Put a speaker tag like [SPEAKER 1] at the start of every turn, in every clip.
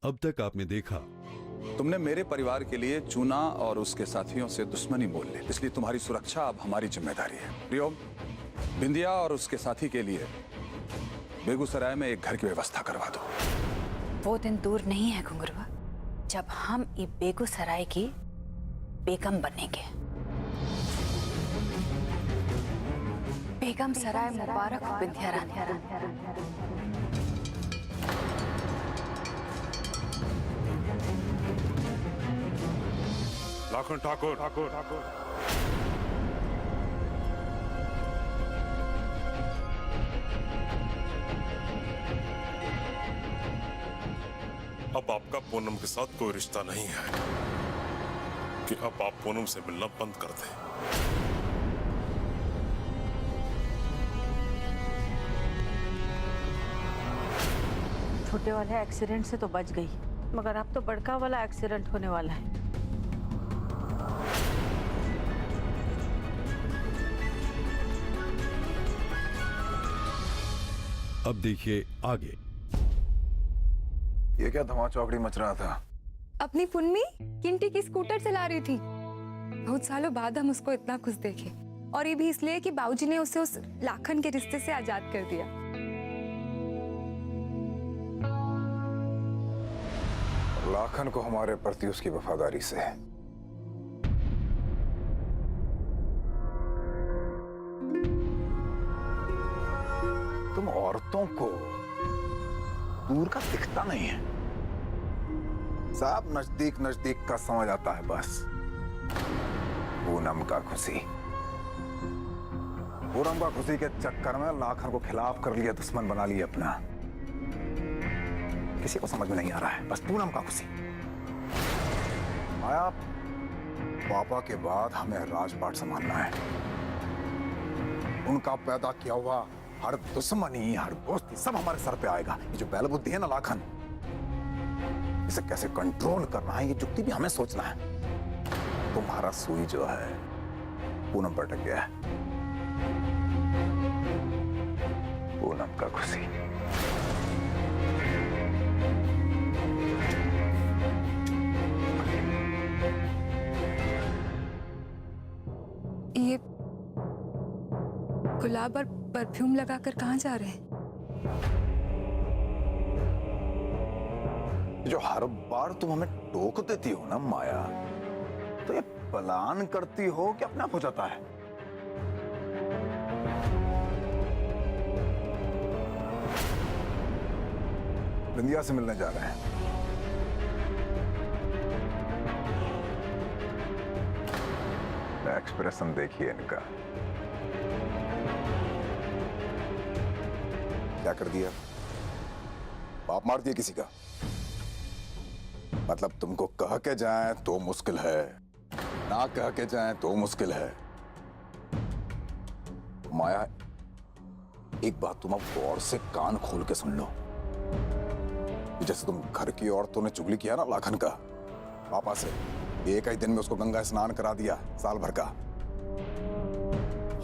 [SPEAKER 1] अब तक आपने देखा,
[SPEAKER 2] तुमने मेरे परिवार के लिए चुना और उसके साथियों से दुश्मनी मोल ली, इसलिए तुम्हारी सुरक्षा अब हमारी जिम्मेदारी है। प्रियोम, बिंदिया और उसके साथी के लिए बेगूसराय में एक घर की व्यवस्था करवा दो।
[SPEAKER 3] वो दिन दूर नहीं है घुंघरुआ जब हम ये बेगूसराय की बेगम बनेंगे। बेगम सराय मुबारक बिंदिया रानी।
[SPEAKER 4] लाखन ठाकुर अब आपका पूनम के साथ कोई रिश्ता नहीं है कि अब आप पूनम से मिलना बंद कर दें।
[SPEAKER 5] छोटे वाले एक्सीडेंट से तो बच गई, मगर अब तो बड़का वाला एक्सीडेंट होने वाला है।
[SPEAKER 1] अब देखिए आगे।
[SPEAKER 2] ये क्या धमा चौकड़ी मच रहा था?
[SPEAKER 6] अपनी पुन्नी किंटी की स्कूटर चला रही थी। बहुत सालों बाद हम उसको इतना खुश देखे, और ये भी इसलिए कि बाबूजी ने उसे उस लाखन के रिश्ते से आजाद कर दिया।
[SPEAKER 2] लाखन को हमारे प्रति उसकी वफादारी से है। तुम औरतों को दूर का दिखता नहीं है, सब नजदीक नजदीक का समझ आता है। बस पूनम का खुशी के चक्कर में लाखन को खिलाफ कर लिया, दुश्मन बना लिया अपना। किसी को समझ में नहीं आ रहा है, बस पूनम का खुशी। माया, पापा के बाद हमें राजपाट संभालना है। उनका पैदा किया हुआ हर दुश्मनी, हर दोस्ती सब हमारे सर पे आएगा। ये जो बैल बुद्धि है ना लाखन, इसे कैसे कंट्रोल करना है, ये जुक्ति भी हमें सोचना है। तुम्हारा सुई जो है पूनम पर अटक गया है। पूनम का खुशी।
[SPEAKER 6] ये गुलाब और परफ्यूम लगाकर कहाँ जा रहे हैं?
[SPEAKER 2] जो हर बार तुम हमें टोक देती हो ना माया, तो ये प्लान करती हो कि अपने आप हो जाता है? बिंदिया से मिलने जा रहे हैं। एक्सप्रेशन देखिए इनका। क्या कर दिया? बाप मार दिया किसी का? मतलब तुमको कह के जाए तो मुश्किल है, ना कह के जाए तो मुश्किल है। माया, एक बात तुम अब गौर से कान खोल के सुन लो। जैसे तुम घर की औरतों ने चुगली किया ना लाखन का पापा से, एक ही दिन में उसको गंगा स्नान करा दिया साल भर का।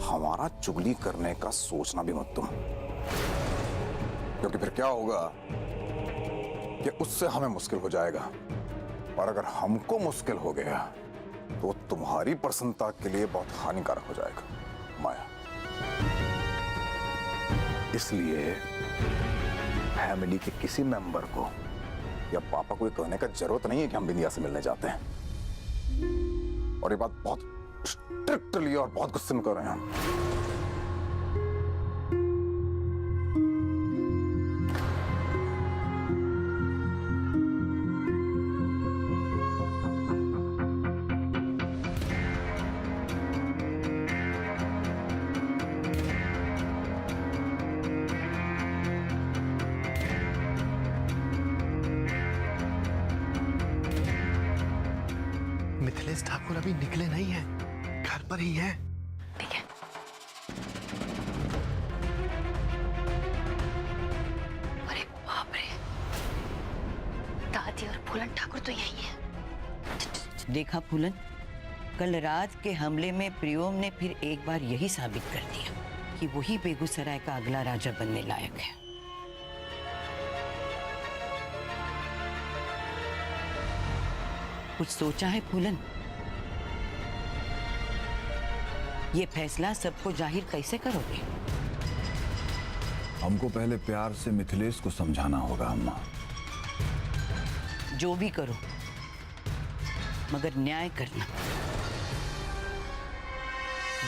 [SPEAKER 2] हमारा चुगली करने का सोचना भी मत तुम, क्योंकि फिर क्या होगा कि उससे हमें मुश्किल हो जाएगा, और अगर हमको मुश्किल हो गया तो तुम्हारी प्रसन्नता के लिए बहुत हानिकारक हो जाएगा माया। इसलिए फैमिली के किसी मेंबर को या पापा को ये कहने का जरूरत नहीं है कि हम बिंदिया से मिलने जाते हैं। और ये बात बहुत स्ट्रिक्टली और बहुत गुस्से में कर रहे हैं हम।
[SPEAKER 7] मिथिलेश ठाकुर अभी निकले नहीं हैं, घर पर ही हैं।
[SPEAKER 3] ठीक है। अरे बाप रे, दादी और फूलन ठाकुर तो यही है।
[SPEAKER 8] देखा फूलन, कल रात के हमले में प्रियोम ने फिर एक बार यही साबित कर दिया कि वही बेगूसराय का अगला राजा बनने लायक है। कुछ सोचा है फूलन? ये फैसला सबको जाहिर कैसे करोगे?
[SPEAKER 2] हमको पहले प्यार से मिथिलेश को समझाना होगा अम्मा।
[SPEAKER 8] जो भी करो मगर न्याय करना।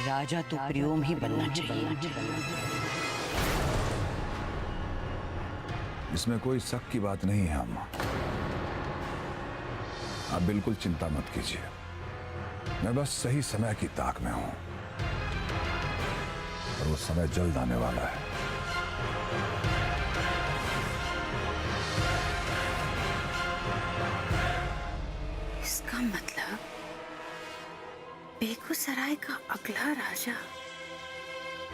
[SPEAKER 8] राजा तो प्रियोम ही बनना चाहिए।
[SPEAKER 2] इसमें कोई शक की बात नहीं है अम्मा। आप बिल्कुल चिंता मत कीजिए, मैं बस सही समय की ताक में हूं और वो समय जल्द आने वाला है।
[SPEAKER 3] इसका मतलब बेगूसराय का अगला राजा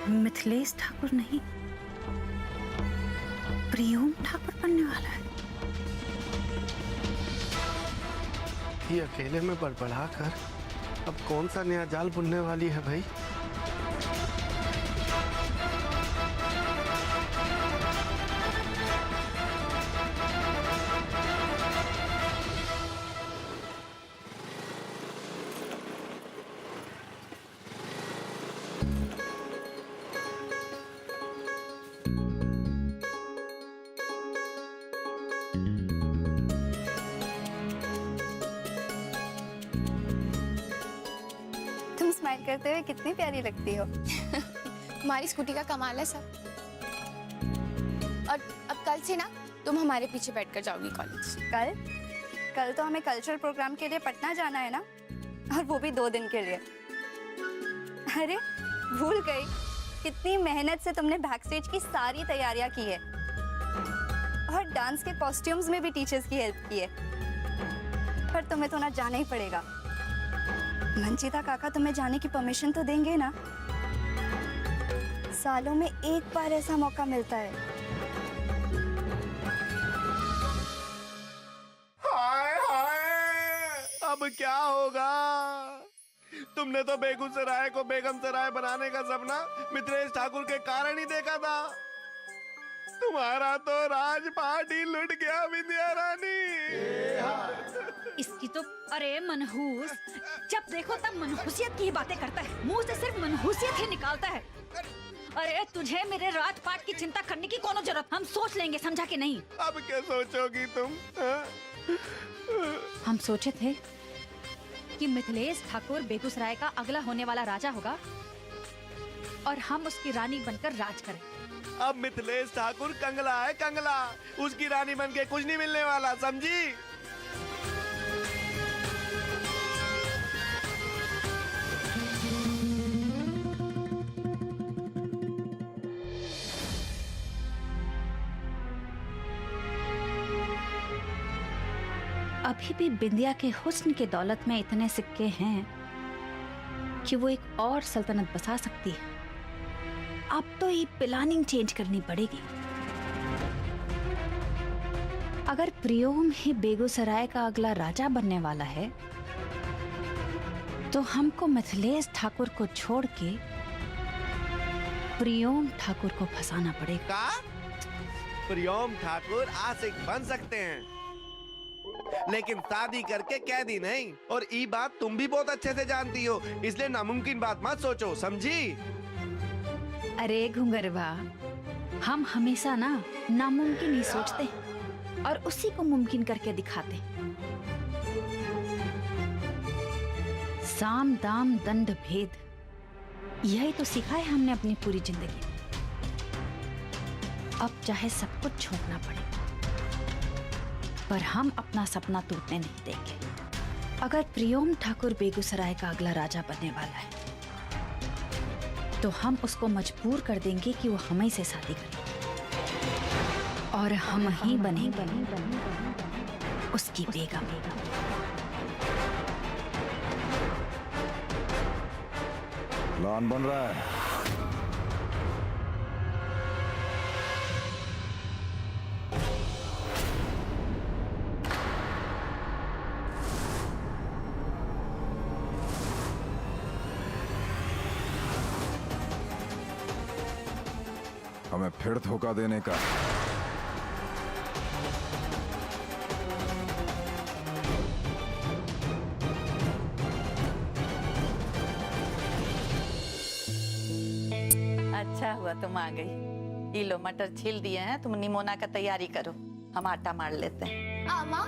[SPEAKER 3] मिथिलेश ठाकुर नहीं, प्रियोम ठाकुर बनने वाला है।
[SPEAKER 7] ये अकेले में बड़बड़ा कर अब कौन सा नया जाल बुनने वाली है भाई?
[SPEAKER 6] तुम स्माइल करते हुए कितनी प्यारी लगती हो।
[SPEAKER 9] हमारी स्कूटी का कमाल है सब। और अब कल से ना तुम हमारे पीछे बैठकर जाओगी कॉलेज।
[SPEAKER 6] कल तो हमें कल्चरल प्रोग्राम के लिए पटना जाना है ना, और वो भी 2 दिन के लिए। अरे भूल गई, कितनी मेहनत से तुमने बैक स्टेज की सारी तैयारियां की है और डांस के कॉस्ट्यूम्स में भी टीचर्स की हेल्प की है। पर तुम्हें तो ना जाना ही पड़ेगा। मंचिता काका तुम्हें जाने की परमिशन तो देंगे ना? सालों में एक बार ऐसा मौका मिलता है।
[SPEAKER 7] हाय हाय, अब क्या होगा? तुमने तो बेगूसराय को बेगमसराय बनाने का सपना मिथिलेश ठाकुर के कारण ही देखा था। तुम्हारा तो राजपाट ही लुट गया विंध्या रानी।
[SPEAKER 10] इसकी तो अरे मनहूस, जब देखो तब मनहूसियत की बातें करता है, मुंह से सिर्फ मनहूसियत ही निकालता है। अरे तुझे मेरे राजपाट की चिंता करने की कौन जरूरत? हम सोच लेंगे, समझा कि नहीं?
[SPEAKER 7] अब क्या सोचोगी तुम?
[SPEAKER 10] हम सोचे थे कि मिथिलेश ठाकुर बेगूसराय का अगला होने वाला राजा होगा और हम उसकी रानी बनकर राज करें।
[SPEAKER 7] अब मिथिलेश ठाकुर कंगला है, कंगला। उसकी रानी बन के कुछ नहीं मिलने वाला, समझी?
[SPEAKER 3] अभी भी बिंदिया के हुस्न के दौलत में इतने सिक्के हैं कि वो एक और सल्तनत बसा सकती है। अब तो ये प्लानिंग चेंज करनी पड़ेगी। अगर प्रियोम ही बेगूसराय का अगला राजा बनने वाला है तो हमको मिथिलेश ठाकुर को छोड़ के प्रियोम ठाकुर को फंसाना पड़ेगा।
[SPEAKER 7] का? प्रियोम ठाकुर आशिक बन सकते हैं, लेकिन शादी करके कैदी नहीं। और ये बात तुम भी बहुत अच्छे से जानती हो, इसलिए नामुमकिन बात मत सोचो, समझी?
[SPEAKER 3] अरे घुंगरवा, हम हमेशा ना नामुमकिन ही सोचते हैं और उसी को मुमकिन करके दिखाते हैं। साम दाम दंड भेद, यही तो सीखा है हमने अपनी पूरी जिंदगी। अब चाहे सब कुछ छोड़ना पड़े पर हम अपना सपना टूटने नहीं देंगे। अगर प्रियोम ठाकुर बेगूसराय का अगला राजा बनने वाला है तो हम उसको मजबूर कर देंगे कि वो हमें से शादी करे और हम ही बनेंगे उसकी बेगम।
[SPEAKER 2] प्लान बन रहा है। हमें फिर धोखा देने का।
[SPEAKER 8] अच्छा हुआ तुम आ गई। ये लो मटर छील दिए हैं, तुम निमोना का तैयारी करो, हम आटा मार लेते हैं।
[SPEAKER 9] माँ,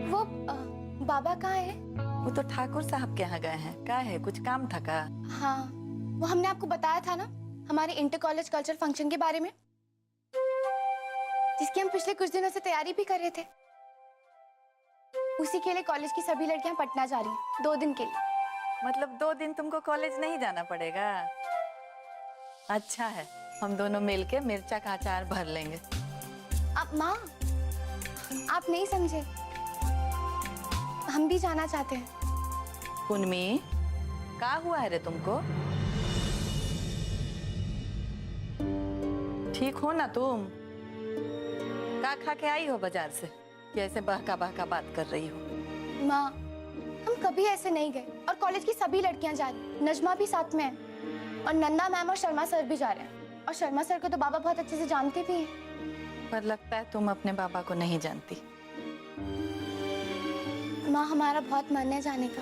[SPEAKER 9] वो बाबा कहाँ है?
[SPEAKER 8] वो तो ठाकुर साहब के यहाँ गए हैं। क्या है, कुछ काम था का?
[SPEAKER 9] हाँ, वो हमने आपको बताया था ना हमारे इंटर कॉलेज कल्चर फंक्शन के बारे में, जिसकी हम पिछले कुछ दिनों से तैयारी भी कर रहे थे। उसी के लिए कॉलेज की सभी लड़कियां पटना जा रही हैं 2 दिन के लिए।
[SPEAKER 8] मतलब 2 दिन तुमको कॉलेज नहीं जाना पड़ेगा? अच्छा है, हम दोनों मिलके मिर्चा का अचार भर लेंगे।
[SPEAKER 9] अब माँ, आप नहीं समझे, हम भी जाना चाहते हैं।
[SPEAKER 8] पुनमी, क्या हुआ है रे तुमको? ठीक हो ना तुम? क्या खा के आई हो बाजार से, कैसे बहका बहका बात कर रही हो?
[SPEAKER 9] माँ, हम कभी ऐसे नहीं गए और कॉलेज की सभी लड़कियां जा रही, नजमा भी साथ में है और नंदा मैम और शर्मा सर भी जा रहे हैं। और शर्मा सर को तो बाबा बहुत अच्छे से जानते भी हैं।
[SPEAKER 8] पर लगता है तुम अपने बाबा को नहीं जानती।
[SPEAKER 9] माँ, हमारा बहुत मन है जाने का।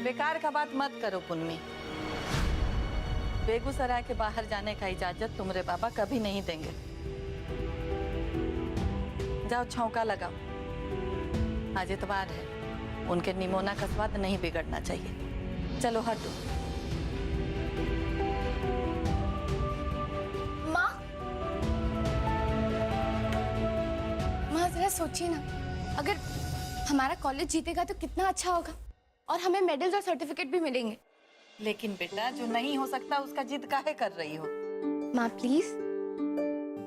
[SPEAKER 8] बेकार का बात मत करो पुन्नी। बेगूसराय के बाहर जाने का इजाजत तुम्हारे बाबा कभी नहीं देंगे। जाओ छौंका लगाओ, आज इतवार है, उनके निमोना का स्वाद नहीं बिगड़ना चाहिए। चलो हटो।
[SPEAKER 9] माँ, माँ जरा सोचिए ना, अगर हमारा कॉलेज जीतेगा तो कितना अच्छा होगा और हमें मेडल्स और सर्टिफिकेट भी मिलेंगे।
[SPEAKER 8] लेकिन बेटा, जो नहीं हो सकता उसका जिद काहे कर रही हो?
[SPEAKER 9] माँ प्लीज,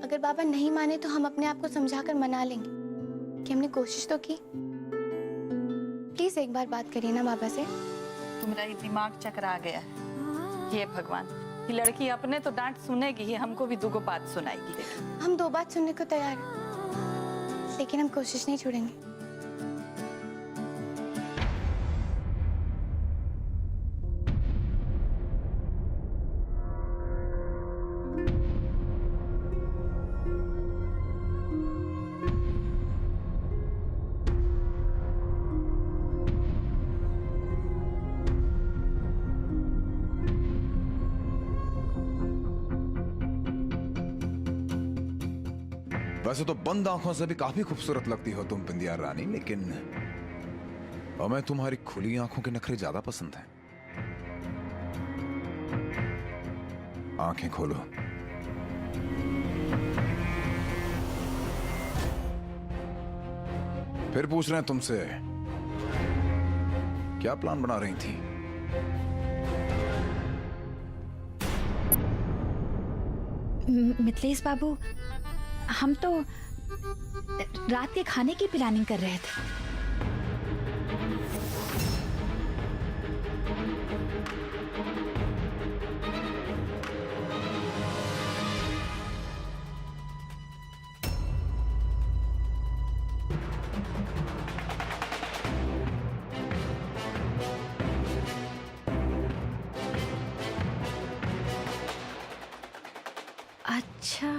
[SPEAKER 9] अगर बाबा नहीं माने तो हम अपने आप को समझाकर मना लेंगे कि हमने कोशिश तो की। प्लीज एक बार बात करिए ना बाबा से।
[SPEAKER 8] तुम्हारा ये दिमाग चकरा गया है। ये भगवान, ये लड़की अपने तो डांट सुनेगी ही, हमको भी 2 बात सुनाएगी।
[SPEAKER 9] हम 2 बात सुनने को तैयार हैं, लेकिन हम कोशिश नहीं छोड़ेंगे।
[SPEAKER 2] वैसे तो बंद आंखों से भी काफी खूबसूरत लगती हो तुम बिंदिया रानी, लेकिन हमें तुम्हारी खुली आंखों के नखरे ज्यादा पसंद हैं। आंखें खोलो। फिर पूछ रहे हैं तुमसे, क्या प्लान बना रही थी?
[SPEAKER 3] मिथिलेश बाबू, हम तो रात के खाने की प्लानिंग कर रहे थे। अच्छा,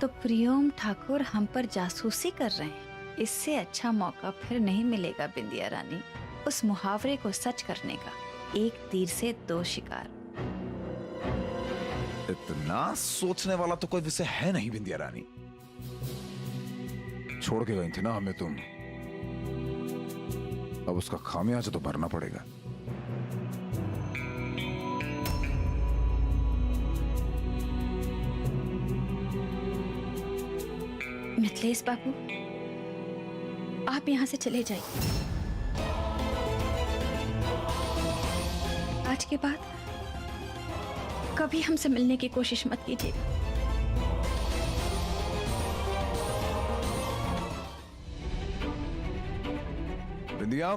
[SPEAKER 3] तो प्रियोम ठाकुर हम पर जासूसी कर रहे हैं। इससे अच्छा मौका फिर नहीं मिलेगा बिंदिया रानी, उस मुहावरे को सच करने का। 1 तीर से 2 शिकार।
[SPEAKER 2] इतना सोचने वाला तो कोई विषय है नहीं बिंदिया रानी। छोड़ के गई थी ना हमें तुम, अब उसका खामियाजा तो भरना पड़ेगा।
[SPEAKER 3] मिथिलेश बाबू, आप यहाँ से चले जाइए। आज के बाद कभी हमसे मिलने की कोशिश मत कीजिएगा।
[SPEAKER 2] बिंदिया,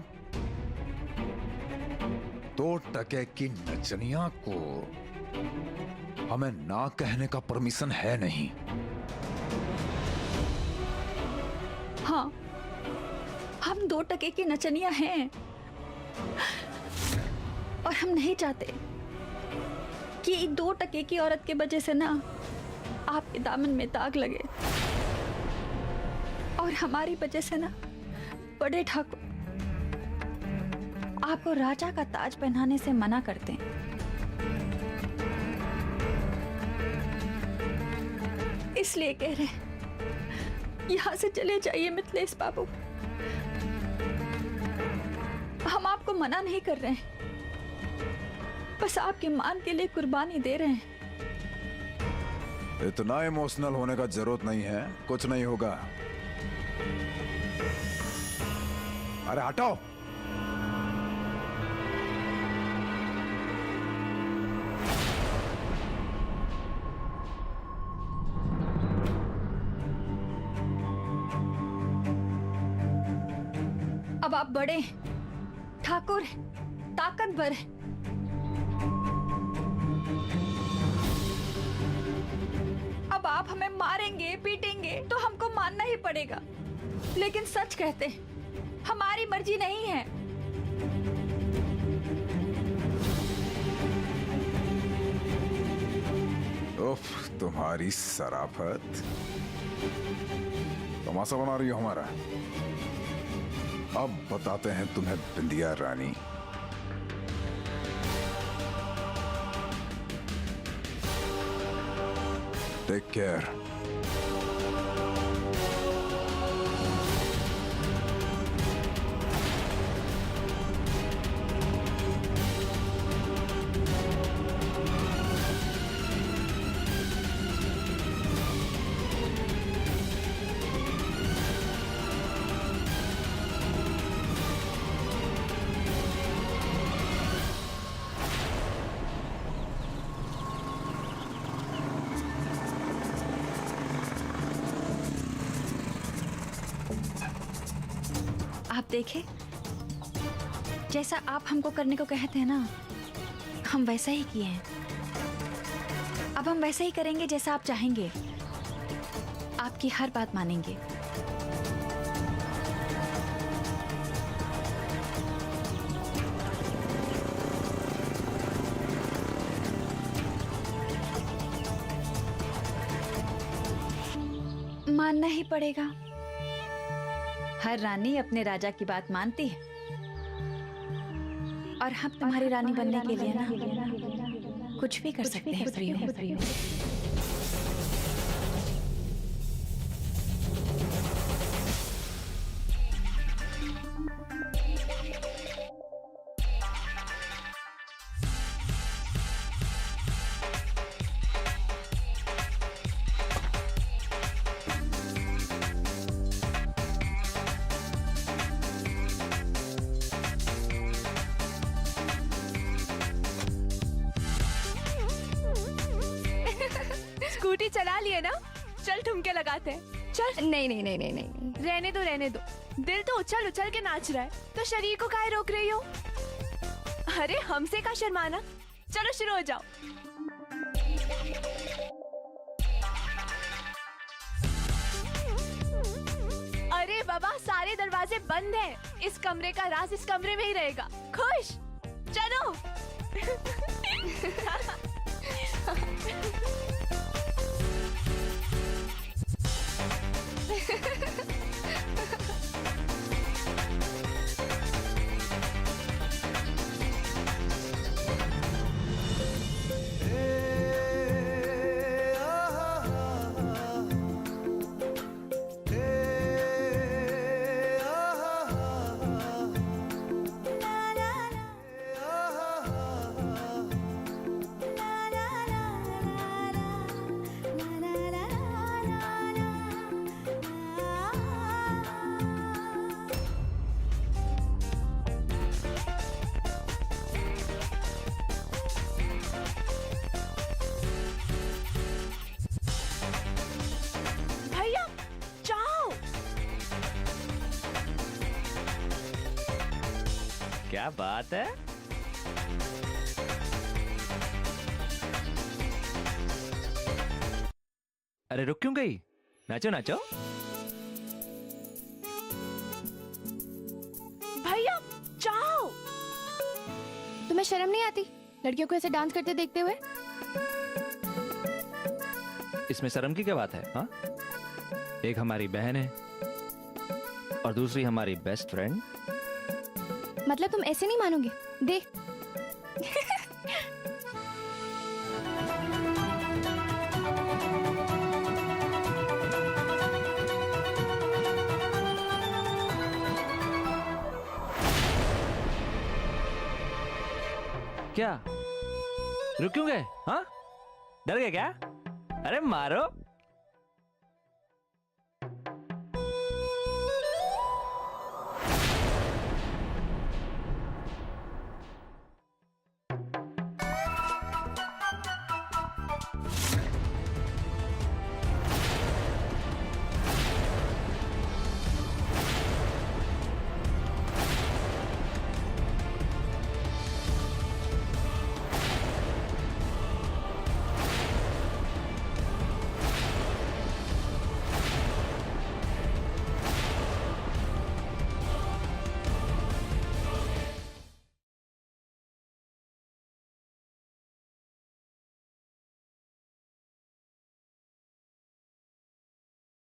[SPEAKER 2] 2 टके की नचनिया को हमें ना कहने का परमिशन है नहीं।
[SPEAKER 3] हाँ, हम 2 टके की नचनिया हैं और हम नहीं चाहते कि 2 टके की औरत के वजह से ना आपके दामन में दाग लगे और हमारी वजह से ना बड़े ठाकुर आपको राजा का ताज पहनाने से मना करते हैं।
[SPEAKER 10] इसलिए कह रहे हैं, यहाँ से चले जाइए मिथिलेश बाबू। हम आपको मना नहीं कर रहे हैं, बस आपके मान के लिए कुर्बानी दे रहे हैं।
[SPEAKER 2] इतना इमोशनल होने का जरूरत नहीं है, कुछ नहीं होगा। अरे हटाओ।
[SPEAKER 10] अब आप बड़े ठाकुर, ताकतवर हैं। अब आप हमें मारेंगे पीटेंगे तो हमको मानना ही पड़ेगा, लेकिन सच कहते हैं, हमारी मर्जी नहीं है।
[SPEAKER 2] उफ, तुम्हारी शराफत। तमाशा बना रही हो हमारा। अब बताते हैं तुम्हें बिंदिया रानी। Take care.
[SPEAKER 3] आप देखे, जैसा आप हमको करने को कहते हैं ना, हम वैसा ही किए हैं। अब हम वैसा ही करेंगे जैसा आप चाहेंगे। आपकी हर बात मानेंगे। मानना ही पड़ेगा। हर रानी अपने राजा की बात मानती है, और हम तुम्हारी रानी बनने के लिए ना कुछ भी कर सकते हैं प्रियो।
[SPEAKER 9] स्कूटी चला लिए ना, चल ठुमके लगाते हैं। चल।
[SPEAKER 6] नहीं नहीं नहीं नहीं नहीं,
[SPEAKER 9] रहने दो रहने दो, दिल तो उछल उछल के नाच रहा है, तो शरीर को काहे रोक रही हो? अरे हमसे का शर्माना, चलो शुरू हो जाओ। अरे बाबा, सारे दरवाजे बंद हैं। इस कमरे का राज इस कमरे में ही रहेगा। खुश? चलो। भैया जाओ।
[SPEAKER 7] क्या बात है? अरे रुक क्यों गई? नाचो नाचो।
[SPEAKER 9] भैया जाओ।
[SPEAKER 11] तुम्हें शर्म नहीं आती लड़कियों को ऐसे डांस करते देखते हुए?
[SPEAKER 7] इसमें शर्म की क्या बात है? हाँ, एक हमारी बहन है और दूसरी हमारी बेस्ट फ्रेंड।
[SPEAKER 11] मतलब तुम ऐसे नहीं मानोगे? दे।
[SPEAKER 12] क्या रुक क्यों गए? हाँ, डर गए क्या? अरे मारो।